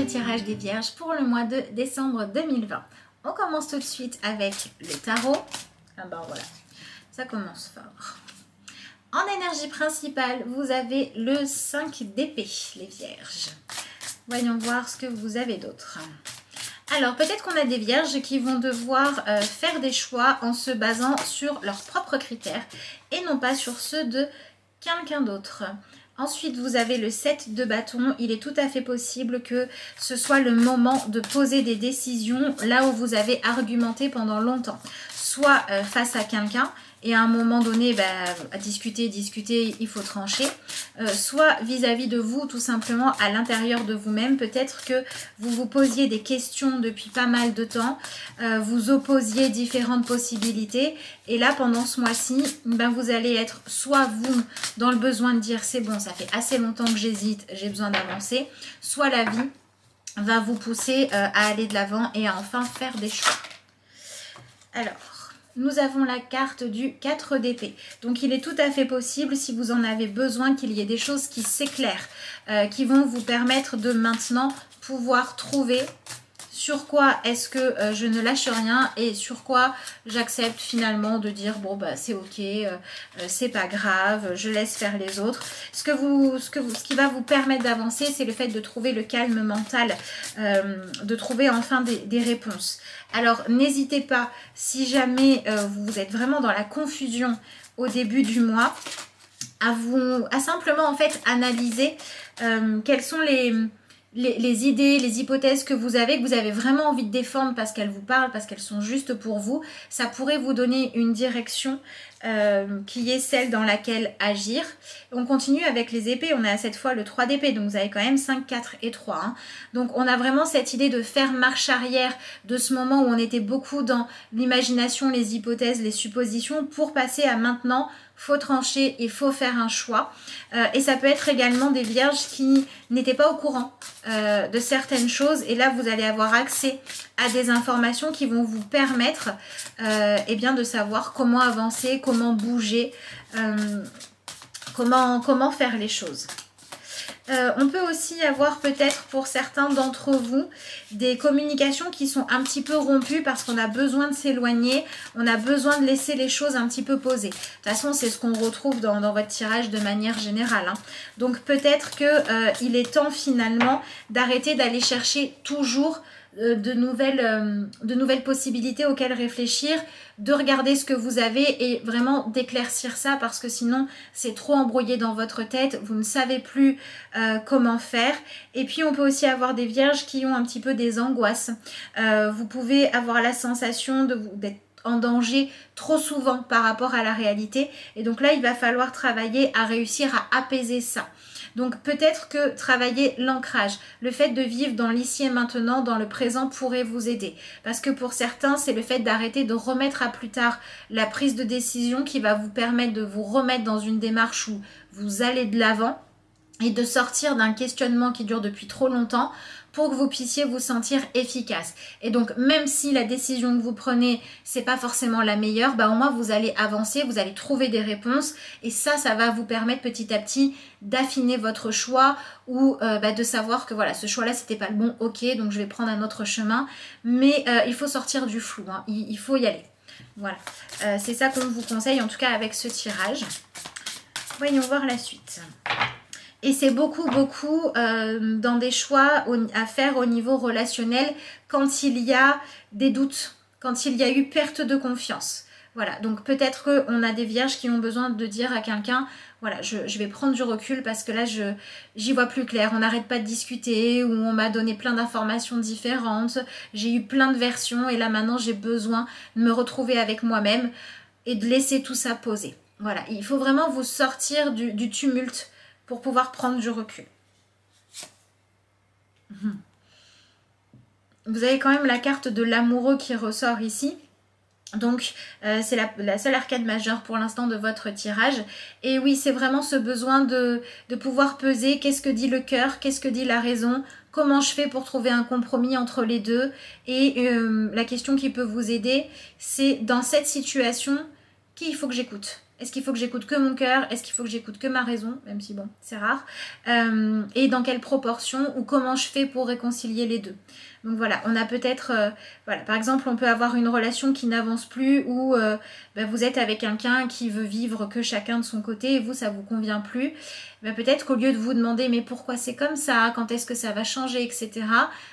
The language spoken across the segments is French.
tirage des Vierges pour le mois de décembre 2020. On commence tout de suite avec le tarot. Ah ben voilà, ça commence fort. En énergie principale, vous avez le 5 d'épée, les Vierges. Voyons voir ce que vous avez d'autre. Alors, peut-être qu'on a des Vierges qui vont devoir faire des choix en se basant sur leurs propres critères et non pas sur ceux de quelqu'un d'autre. Ensuite, vous avez le 7 de bâton. Il est tout à fait possible que ce soit le moment de poser des décisions là où vous avez argumenté pendant longtemps. Soit face à quelqu'un et à un moment donné, à discuter, il faut trancher. Soit vis-à-vis de vous, tout simplement à l'intérieur de vous-même. Peut-être que vous vous posiez des questions depuis pas mal de temps. Vous opposiez différentes possibilités. Et là, pendant ce mois-ci, vous allez être soit vous dans le besoin de dire c'est bon, ça fait assez longtemps que j'hésite, j'ai besoin d'avancer. Soit la vie va vous pousser à aller de l'avant et à enfin faire des choix. Alors, nous avons la carte du 4 d'épée. Donc, il est tout à fait possible, si vous en avez besoin, qu'il y ait des choses qui s'éclairent, qui vont vous permettre de maintenant pouvoir trouver sur quoi est-ce que je ne lâche rien et sur quoi j'accepte finalement de dire bon c'est ok, c'est pas grave, je laisse faire les autres. Ce qui va vous permettre d'avancer, c'est le fait de trouver le calme mental, de trouver enfin des réponses. Alors n'hésitez pas, si jamais vous êtes vraiment dans la confusion au début du mois, à simplement en fait analyser quelles sont les idées, les hypothèses que vous avez vraiment envie de défendre parce qu'elles vous parlent, parce qu'elles sont justes pour vous. Ça pourrait vous donner une direction qui est celle dans laquelle agir. On continue avec les épées. On a cette fois le 3 d'épée, donc vous avez quand même 5, 4 et 3. Hein. Donc on a vraiment cette idée de faire marche arrière de ce moment où on était beaucoup dans l'imagination, les hypothèses, les suppositions pour passer à maintenant. Faut trancher, il faut faire un choix. Et ça peut être également des Vierges qui n'étaient pas au courant de certaines choses. Et là, vous allez avoir accès à des informations qui vont vous permettre de savoir comment avancer, comment bouger, comment faire les choses. On peut aussi avoir peut-être pour certains d'entre vous des communications qui sont un petit peu rompues parce qu'on a besoin de s'éloigner, on a besoin de laisser les choses un petit peu posées. De toute façon, c'est ce qu'on retrouve dans votre tirage de manière générale. Hein. Donc peut-être qu'il est temps finalement d'arrêter d'aller chercher toujours de nouvelles possibilités auxquelles réfléchir, de regarder ce que vous avez et vraiment d'éclaircir ça parce que sinon c'est trop embrouillé dans votre tête, vous ne savez plus comment faire. Et puis on peut aussi avoir des Vierges qui ont un petit peu des angoisses. Vous pouvez avoir la sensation d'être en danger trop souvent par rapport à la réalité et donc là il va falloir travailler à réussir à apaiser ça. Donc peut-être que travailler l'ancrage, le fait de vivre dans l'ici et maintenant, dans le présent pourrait vous aider. Parce que pour certains, c'est le fait d'arrêter de remettre à plus tard la prise de décision qui va vous permettre de vous remettre dans une démarche où vous allez de l'avant et de sortir d'un questionnement qui dure depuis trop longtemps pour que vous puissiez vous sentir efficace. Et donc, même si la décision que vous prenez, c'est pas forcément la meilleure, au moins vous allez avancer, vous allez trouver des réponses et ça va vous permettre petit à petit d'affiner votre choix ou de savoir que voilà, ce choix-là, c'était pas le bon, ok, donc je vais prendre un autre chemin. Mais il faut sortir du flou, hein, il faut y aller. Voilà, c'est ça qu'on vous conseille, en tout cas avec ce tirage. Voyons voir la suite. Et c'est beaucoup dans des choix à faire au niveau relationnel quand il y a des doutes, quand il y a eu perte de confiance. Voilà, donc peut-être qu'on a des Vierges qui ont besoin de dire à quelqu'un, voilà, je vais prendre du recul parce que là, j'y vois plus clair. On n'arrête pas de discuter ou on m'a donné plein d'informations différentes. J'ai eu plein de versions et là maintenant, j'ai besoin de me retrouver avec moi-même et de laisser tout ça poser. Voilà, il faut vraiment vous sortir du tumulte pour pouvoir prendre du recul. Vous avez quand même la carte de l'amoureux qui ressort ici. Donc, c'est la seule arcade majeure pour l'instant de votre tirage. Et oui, c'est vraiment ce besoin de pouvoir peser. Qu'est-ce que dit le cœur? Qu'est-ce que dit la raison? Comment je fais pour trouver un compromis entre les deux? Et la question qui peut vous aider, c'est dans cette situation, qui il faut que j'écoute? Est-ce qu'il faut que j'écoute que mon cœur? Est-ce qu'il faut que j'écoute que ma raison? Même si bon, c'est rare. Et dans quelle proportion ou comment je fais pour réconcilier les deux? Donc voilà, on a peut-être, voilà, par exemple, on peut avoir une relation qui n'avance plus ou vous êtes avec quelqu'un qui veut vivre que chacun de son côté et vous, ça vous convient plus. Peut-être qu'au lieu de vous demander mais pourquoi c'est comme ça, quand est-ce que ça va changer, etc.,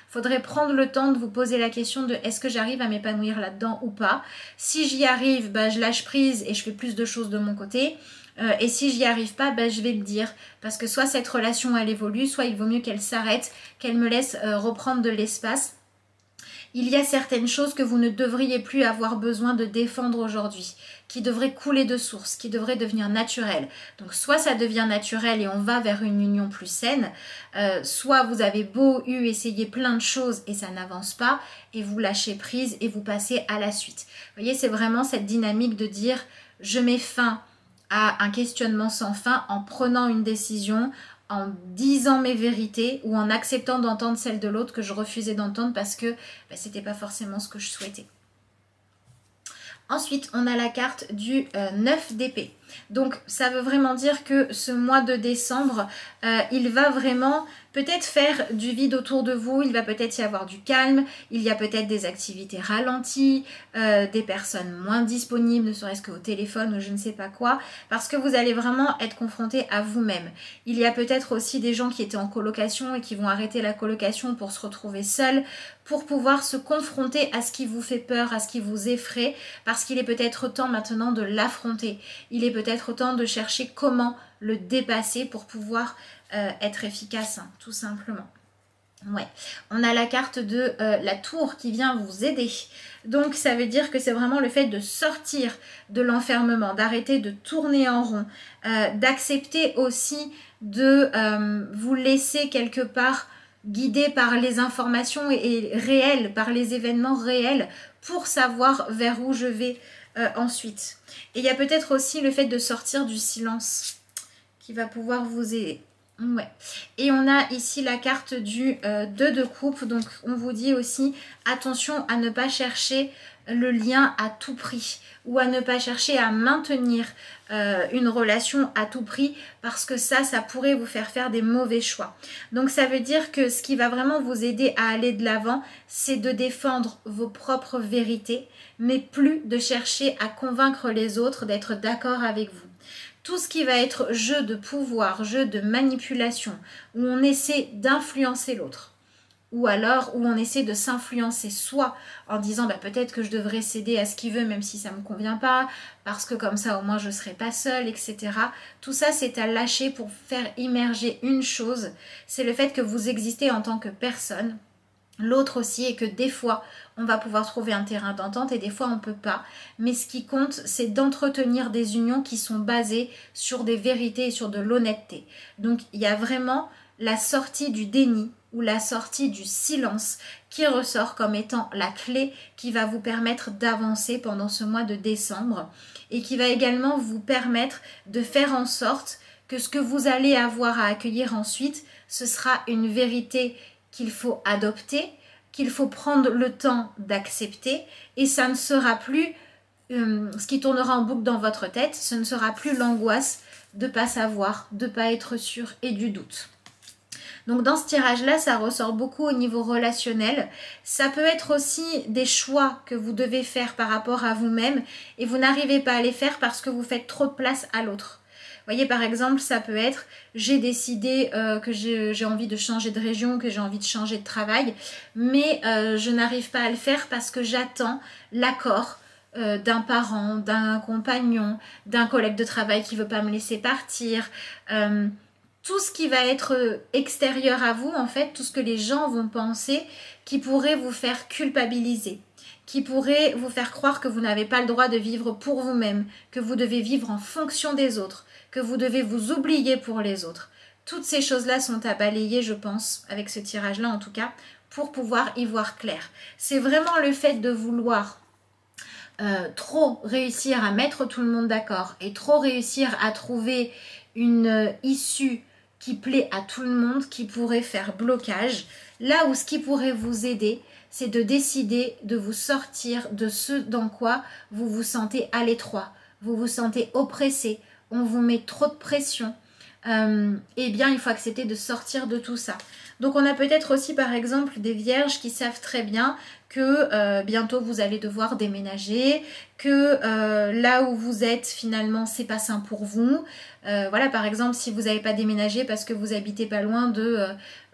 faudrait prendre le temps de vous poser la question de est-ce que j'arrive à m'épanouir là-dedans ou pas. Si j'y arrive, je lâche prise et je fais plus de choses de mon côté. Et si j'y arrive pas, je vais le dire. Parce que soit cette relation elle évolue, soit il vaut mieux qu'elle s'arrête, qu'elle me laisse reprendre de l'espace. Il y a certaines choses que vous ne devriez plus avoir besoin de défendre aujourd'hui, qui devraient couler de source, qui devraient devenir naturelles. Donc soit ça devient naturel et on va vers une union plus saine, soit vous avez beau essayer plein de choses et ça n'avance pas, et vous lâchez prise et vous passez à la suite. Vous voyez, c'est vraiment cette dynamique de dire je mets fin à un questionnement sans fin en prenant une décision, en disant mes vérités ou en acceptant d'entendre celle de l'autre que je refusais d'entendre parce que c'était pas forcément ce que je souhaitais. Ensuite, on a la carte du 9 d'épée. Donc, ça veut vraiment dire que ce mois de décembre, il va vraiment peut-être faire du vide autour de vous, il va peut-être y avoir du calme, il y a peut-être des activités ralenties, des personnes moins disponibles, ne serait-ce qu'au téléphone ou je ne sais pas quoi, parce que vous allez vraiment être confronté à vous-même. Il y a peut-être aussi des gens qui étaient en colocation et qui vont arrêter la colocation pour se retrouver seuls, pour pouvoir se confronter à ce qui vous fait peur, à ce qui vous effraie, parce qu'il est peut-être temps maintenant de l'affronter. Il est peut-être temps de chercher comment le dépasser pour pouvoir être efficace, hein, tout simplement. Ouais, on a la carte de la tour qui vient vous aider. Donc ça veut dire que c'est vraiment le fait de sortir de l'enfermement, d'arrêter de tourner en rond, d'accepter aussi de vous laisser quelque part guidé par les informations et réelles, par les événements réels pour savoir vers où je vais ensuite. Et il y a peut-être aussi le fait de sortir du silence qui va pouvoir vous aider. Ouais. Et on a ici la carte du 2 de coupe, donc on vous dit aussi attention à ne pas chercher le lien à tout prix ou à ne pas chercher à maintenir une relation à tout prix parce que ça pourrait vous faire des mauvais choix. Donc ça veut dire que ce qui va vraiment vous aider à aller de l'avant, c'est de défendre vos propres vérités, mais plus de chercher à convaincre les autres d'être d'accord avec vous. Tout ce qui va être jeu de pouvoir, jeu de manipulation, où on essaie d'influencer l'autre, ou alors où on essaie de s'influencer soi en disant peut-être que je devrais céder à ce qu'il veut même si ça ne me convient pas, parce que comme ça au moins je ne serai pas seule, etc. Tout ça c'est à lâcher pour faire immerger une chose, c'est le fait que vous existez en tant que personne. L'autre aussi est que des fois, on va pouvoir trouver un terrain d'entente et des fois, on ne peut pas. Mais ce qui compte, c'est d'entretenir des unions qui sont basées sur des vérités et sur de l'honnêteté. Donc, il y a vraiment la sortie du déni ou la sortie du silence qui ressort comme étant la clé qui va vous permettre d'avancer pendant ce mois de décembre et qui va également vous permettre de faire en sorte que ce que vous allez avoir à accueillir ensuite, ce sera une vérité qu'il faut adopter, qu'il faut prendre le temps d'accepter et ça ne sera plus ce qui tournera en boucle dans votre tête, ce ne sera plus l'angoisse de ne pas savoir, de ne pas être sûr et du doute. Donc dans ce tirage-là, ça ressort beaucoup au niveau relationnel. Ça peut être aussi des choix que vous devez faire par rapport à vous-même et vous n'arrivez pas à les faire parce que vous faites trop de place à l'autre. Vous voyez, par exemple, ça peut être, j'ai décidé que j'ai envie de changer de région, que j'ai envie de changer de travail, mais je n'arrive pas à le faire parce que j'attends l'accord d'un parent, d'un compagnon, d'un collègue de travail qui ne veut pas me laisser partir. Tout ce qui va être extérieur à vous, en fait, tout ce que les gens vont penser, qui pourrait vous faire culpabiliser, qui pourrait vous faire croire que vous n'avez pas le droit de vivre pour vous-même, que vous devez vivre en fonction des autres, que vous devez vous oublier pour les autres. Toutes ces choses-là sont à balayer, je pense, avec ce tirage-là en tout cas, pour pouvoir y voir clair. C'est vraiment le fait de vouloir trop réussir à mettre tout le monde d'accord et trop réussir à trouver une issue qui plaît à tout le monde, qui pourrait faire blocage. Là où ce qui pourrait vous aider, c'est de décider de vous sortir de ce dans quoi vous vous sentez à l'étroit, vous vous sentez oppressé, on vous met trop de pression, eh bien il faut accepter de sortir de tout ça. Donc on a peut-être aussi par exemple des vierges qui savent très bien que bientôt vous allez devoir déménager, que là où vous êtes finalement c'est pas sain pour vous. Voilà, par exemple si vous n'avez pas déménagé parce que vous habitez pas loin de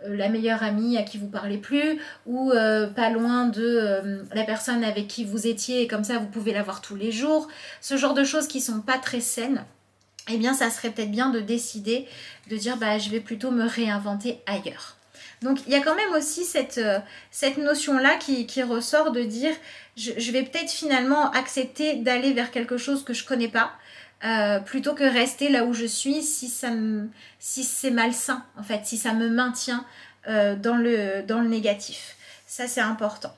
la meilleure amie à qui vous parlez plus, ou pas loin de la personne avec qui vous étiez et comme ça vous pouvez la voir tous les jours, ce genre de choses qui sont pas très saines, eh bien ça serait peut-être bien de décider de dire bah je vais plutôt me réinventer ailleurs. Donc il y a quand même aussi cette notion-là qui ressort de dire je vais peut-être finalement accepter d'aller vers quelque chose que je connais pas, plutôt que rester là où je suis si c'est malsain en fait, si ça me maintient dans le négatif. Ça c'est important.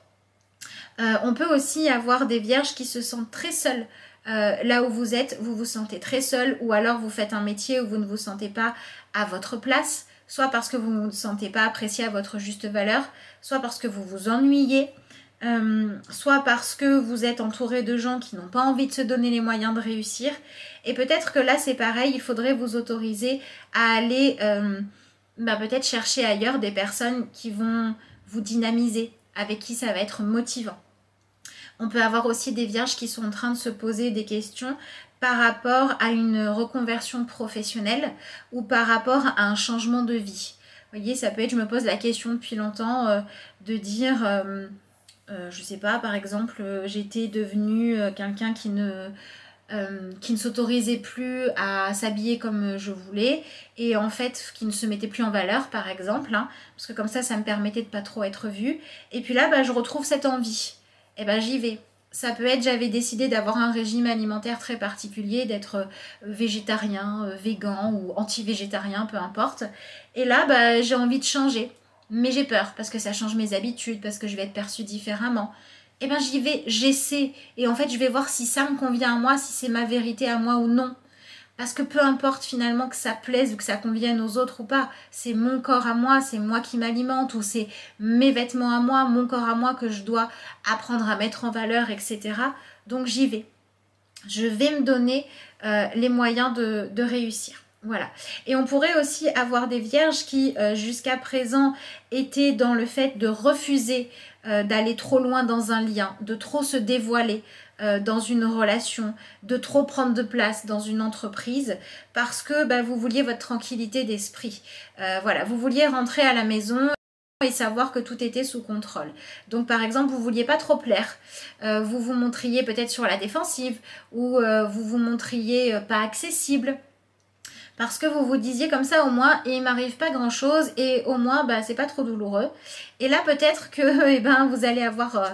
On peut aussi avoir des vierges qui se sentent très seules. Là où vous êtes, vous vous sentez très seul, ou alors vous faites un métier où vous ne vous sentez pas à votre place, soit parce que vous ne vous sentez pas apprécié à votre juste valeur, soit parce que vous vous ennuyez, soit parce que vous êtes entouré de gens qui n'ont pas envie de se donner les moyens de réussir. Et peut-être que là c'est pareil, il faudrait vous autoriser à aller peut-être chercher ailleurs des personnes qui vont vous dynamiser, avec qui ça va être motivant. On peut avoir aussi des vierges qui sont en train de se poser des questions par rapport à une reconversion professionnelle ou par rapport à un changement de vie. Vous voyez, ça peut être, je me pose la question depuis longtemps de dire, je sais pas, par exemple, j'étais devenue quelqu'un qui ne s'autorisait plus à s'habiller comme je voulais et en fait qui ne se mettait plus en valeur par exemple, hein, parce que comme ça me permettait de pas trop être vue. Et puis là, je retrouve cette envie. Et j'y vais. Ça peut être, j'avais décidé d'avoir un régime alimentaire très particulier, d'être végétarien, végan ou anti-végétarien, peu importe. Et là, j'ai envie de changer. Mais j'ai peur parce que ça change mes habitudes, parce que je vais être perçue différemment. J'y vais, j'essaie. Et en fait, je vais voir si ça me convient à moi, si c'est ma vérité à moi ou non. Parce que peu importe finalement que ça plaise ou que ça convienne aux autres ou pas, c'est mon corps à moi, c'est moi qui m'alimente ou c'est mes vêtements à moi, mon corps à moi que je dois apprendre à mettre en valeur, etc. Donc j'y vais. Je vais me donner les moyens de réussir. Voilà. Et on pourrait aussi avoir des vierges qui jusqu'à présent étaient dans le fait de refuser d'aller trop loin dans un lien, de trop se dévoiler dans une relation, de trop prendre de place dans une entreprise parce que vous vouliez votre tranquillité d'esprit. Voilà, vous vouliez rentrer à la maison et savoir que tout était sous contrôle. Donc par exemple, vous vouliez pas trop plaire, vous vous montriez peut-être sur la défensive ou vous vous montriez pas accessible. Parce que vous vous disiez comme ça au moins il m'arrive pas grand chose et au moins c'est pas trop douloureux. Et là peut-être que vous allez avoir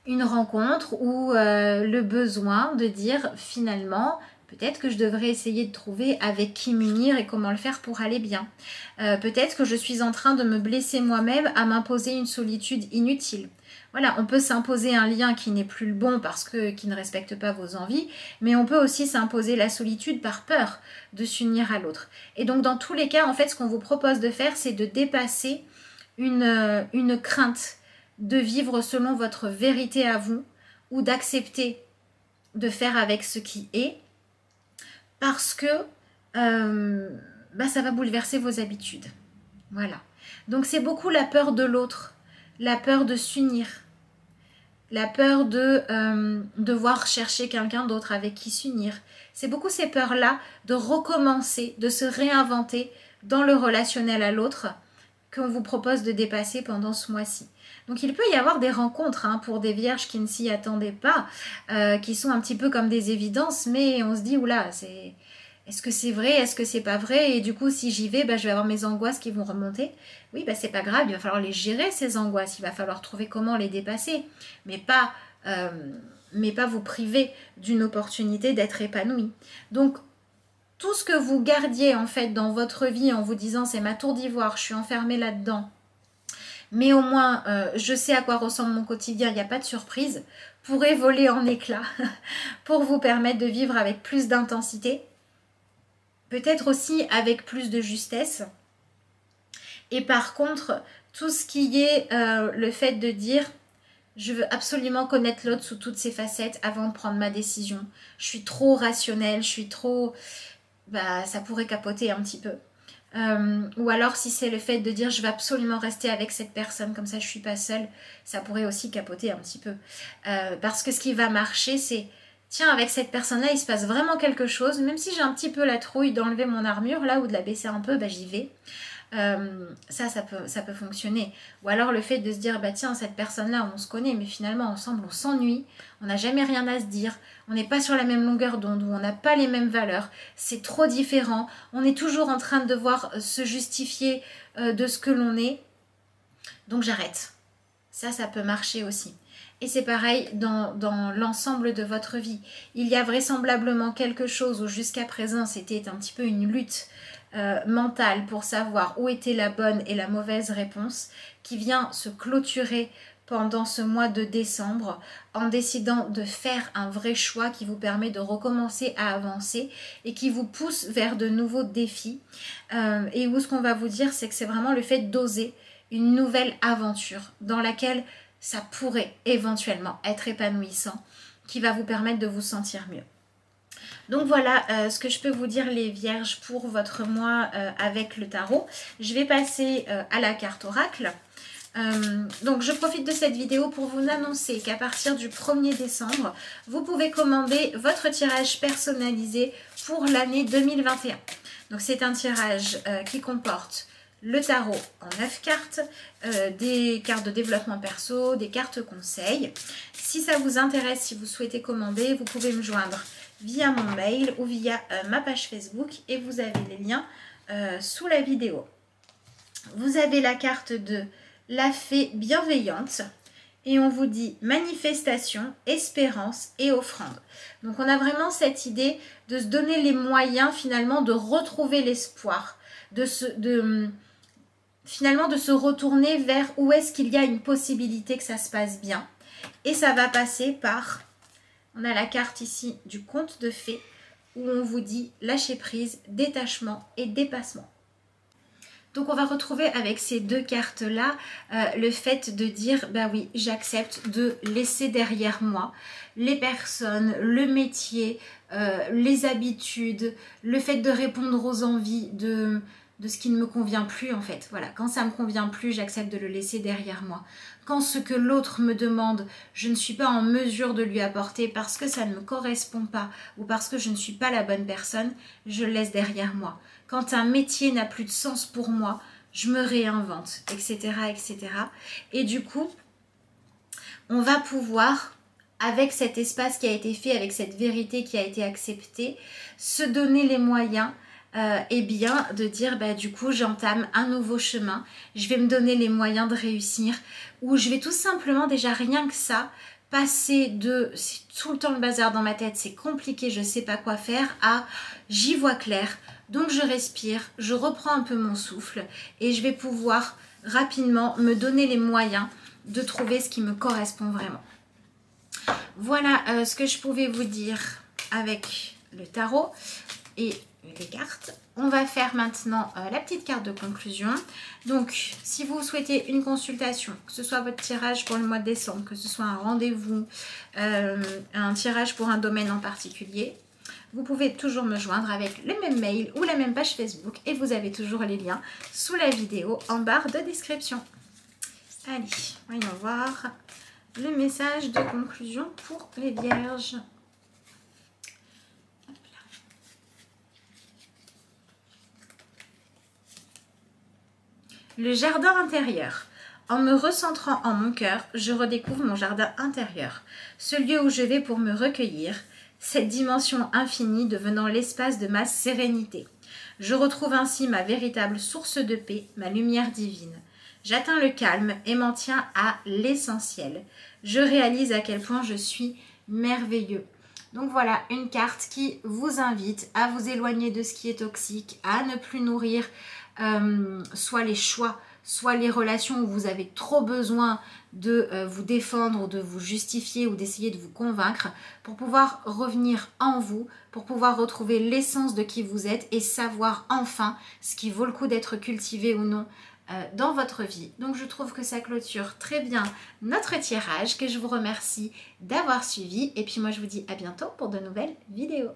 une rencontre ou le besoin de dire finalement peut-être que je devrais essayer de trouver avec qui m'unir et comment le faire pour aller bien. Peut-être que je suis en train de me blesser moi-même à m'imposer une solitude inutile. Voilà, on peut s'imposer un lien qui n'est plus le bon parce qui ne respecte pas vos envies, mais on peut aussi s'imposer la solitude par peur de s'unir à l'autre. Et donc dans tous les cas, en fait, ce qu'on vous propose de faire, c'est de dépasser une crainte de vivre selon votre vérité à vous ou d'accepter de faire avec ce qui est parce que ça va bouleverser vos habitudes. Voilà. Donc c'est beaucoup la peur de l'autre, la peur de s'unir, la peur de devoir chercher quelqu'un d'autre avec qui s'unir. C'est beaucoup ces peurs-là de recommencer, de se réinventer dans le relationnel à l'autre qu'on vous propose de dépasser pendant ce mois-ci. Donc il peut y avoir des rencontres pour des vierges qui ne s'y attendaient pas, qui sont un petit peu comme des évidences, mais on se dit, oula, est-ce que c'est vrai, est-ce que c'est pas vrai? Et du coup, si j'y vais, je vais avoir mes angoisses qui vont remonter. Oui, c'est pas grave, il va falloir les gérer, ces angoisses, il va falloir trouver comment les dépasser, mais pas vous priver d'une opportunité d'être épanoui. Donc, tout ce que vous gardiez en fait dans votre vie en vous disant c'est ma tour d'ivoire, je suis enfermée là-dedans, mais au moins je sais à quoi ressemble mon quotidien, il n'y a pas de surprise, pourrait voler en éclats pour vous permettre de vivre avec plus d'intensité, peut-être aussi avec plus de justesse. Et par contre, tout ce qui est le fait de dire Je veux absolument connaître l'autre sous toutes ses facettes avant de prendre ma décision. Je suis trop rationnelle, je suis trop... Bah, ça pourrait capoter un petit peu. Ou alors si c'est le fait de dire je vais absolument rester avec cette personne, comme ça je suis pas seule, ça pourrait aussi capoter un petit peu. Parce que ce qui va marcher, c'est tiens, avec cette personne-là, il se passe vraiment quelque chose, même si j'ai un petit peu la trouille d'enlever mon armure là ou de la baisser un peu, bah j'y vais. Ça peut fonctionner. Ou alors le fait de se dire bah tiens, cette personne-là, on se connaît, mais finalement ensemble on s'ennuie, on n'a jamais rien à se dire, on n'est pas sur la même longueur d'onde, ou on n'a pas les mêmes valeurs, c'est trop différent, on est toujours en train de devoir se justifier de ce que l'on est, donc j'arrête. Ça peut marcher aussi. Et c'est pareil dans l'ensemble de votre vie. Il y a vraisemblablement quelque chose où jusqu'à présent c'était un petit peu une lutte mentale pour savoir où était la bonne et la mauvaise réponse qui vient se clôturer pendant ce mois de décembre en décidant de faire un vrai choix qui vous permet de recommencer à avancer et qui vous pousse vers de nouveaux défis. Et où ce qu'on va vous dire, c'est que c'est vraiment le fait d'oser une nouvelle aventure dans laquelle ça pourrait éventuellement être épanouissant, qui va vous permettre de vous sentir mieux. Donc voilà ce que je peux vous dire les vierges pour votre mois avec le tarot. Je vais passer à la carte oracle. Donc je profite de cette vidéo pour vous annoncer qu'à partir du 1er décembre, vous pouvez commander votre tirage personnalisé pour l'année 2021. Donc c'est un tirage qui comporte le tarot en 9 cartes, des cartes de développement perso, des cartes conseils. Si ça vous intéresse, si vous souhaitez commander, vous pouvez me joindre via mon mail ou via ma page Facebook et vous avez les liens sous la vidéo. Vous avez la carte de la fée bienveillante et on vous dit manifestation, espérance et offrande. Donc on a vraiment cette idée de se donner les moyens finalement de retrouver l'espoir, finalement de se retourner vers où est-ce qu'il y a une possibilité que ça se passe bien. Et ça va passer par, on a la carte ici du conte de fées où on vous dit lâcher prise, détachement et dépassement. Donc on va retrouver avec ces deux cartes-là le fait de dire, bah oui, j'accepte de laisser derrière moi les personnes, le métier, les habitudes, le fait de répondre aux envies de ce qui ne me convient plus en fait. Voilà, quand ça ne me convient plus, j'accepte de le laisser derrière moi. Quand ce que l'autre me demande, je ne suis pas en mesure de lui apporter parce que ça ne me correspond pas ou parce que je ne suis pas la bonne personne, je le laisse derrière moi. Quand un métier n'a plus de sens pour moi, je me réinvente, etc., etc. Et du coup, on va pouvoir, avec cet espace qui a été fait, avec cette vérité qui a été acceptée, se donner les moyens et bien de dire bah du coup j'entame un nouveau chemin, je vais me donner les moyens de réussir, ou je vais tout simplement déjà rien que ça passer de c'est tout le temps le bazar dans ma tête, c'est compliqué, je sais pas quoi faire, à j'y vois clair, donc je respire, je reprends un peu mon souffle et je vais pouvoir rapidement me donner les moyens de trouver ce qui me correspond vraiment. Voilà ce que je pouvais vous dire avec le tarot et les cartes. On va faire maintenant la petite carte de conclusion. Donc, si vous souhaitez une consultation, que ce soit votre tirage pour le mois de décembre, que ce soit un rendez-vous, un tirage pour un domaine en particulier, vous pouvez toujours me joindre avec le même mail ou la même page Facebook et vous avez toujours les liens sous la vidéo en barre de description. Allez, voyons voir le message de conclusion pour les vierges. Le jardin intérieur. En me recentrant en mon cœur, je redécouvre mon jardin intérieur, ce lieu où je vais pour me recueillir, cette dimension infinie devenant l'espace de ma sérénité. Je retrouve ainsi ma véritable source de paix, ma lumière divine. J'atteins le calme et m'en tiens à l'essentiel. Je réalise à quel point je suis merveilleux. Donc voilà, une carte qui vous invite à vous éloigner de ce qui est toxique, à ne plus nourrir soit les choix, soit les relations où vous avez trop besoin de vous défendre ou de vous justifier ou d'essayer de vous convaincre pour pouvoir revenir en vous, pour pouvoir retrouver l'essence de qui vous êtes et savoir enfin ce qui vaut le coup d'être cultivé ou non dans votre vie. Donc je trouve que ça clôture très bien notre tirage, que je vous remercie d'avoir suivi. Et puis moi je vous dis à bientôt pour de nouvelles vidéos.